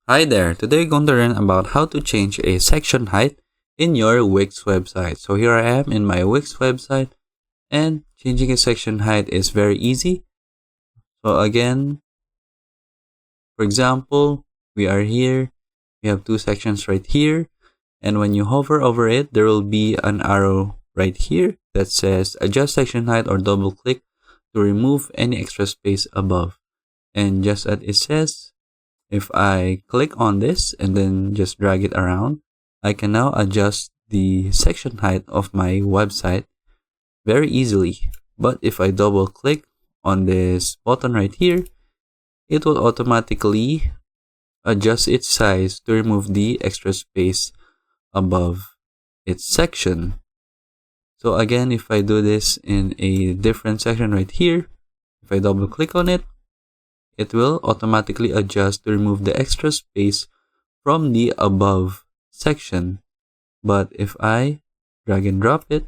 Hi there, today we're going to learn about how to change a section height in your Wix website. So here I am in my Wix website, and changing a section height is very easy. So again, for example, we are here, we have two sections right here, and when you hover over it, there will be an arrow right here that says adjust section height or double click to remove any extra space above. And just as it says, if I click on this and then just drag it around, I can now adjust the section height of my website very easily. But if I double click on this button right here, it will automatically adjust its size to remove the extra space above its section. So again, if I do this in a different section right here, if I double click on it, it will automatically adjust to remove the extra space from the above section. But if I drag and drop it,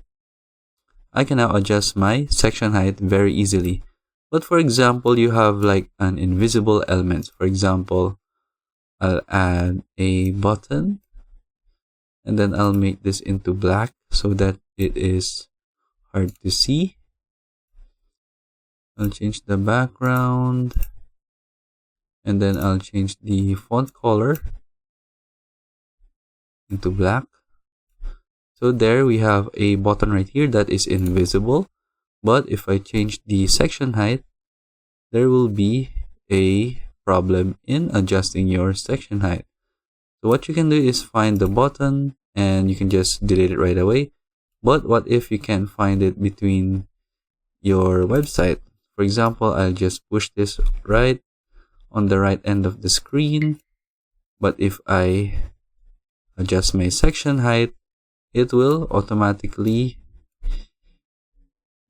I can now adjust my section height very easily. But for example, you have like an invisible element. For example, I'll add a button and then I'll make this into black so that it is hard to see. I'll change the background. And then I'll change the font color into black. So there we have a button right here that is invisible. But if I change the section height, there will be a problem in adjusting your section height. So what you can do is find the button and you can just delete it right away. But what if you can't find it between your website? For example, I'll just push this right on the right end of the screen, but if I adjust my section height, it will automatically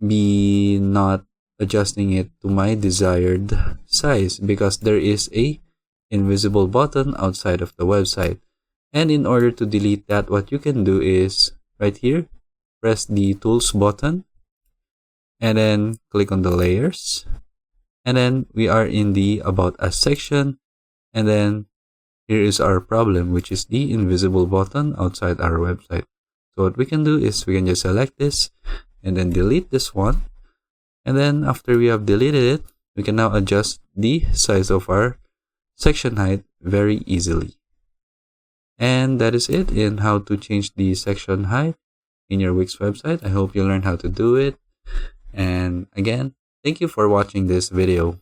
be not adjusting it to my desired size because there is a invisible button outside of the website. And in order to delete that, what you can do is right here, press the tools button and then click on the layers. And then we are in the About Us section. And then here is our problem, which is the invisible button outside our website. So what we can do is we can just select this and then delete this one. And then after we have deleted it, we can now adjust the size of our section height very easily. And that is it in how to change the section height in your Wix website. I hope you learned how to do it. And again, thank you for watching this video.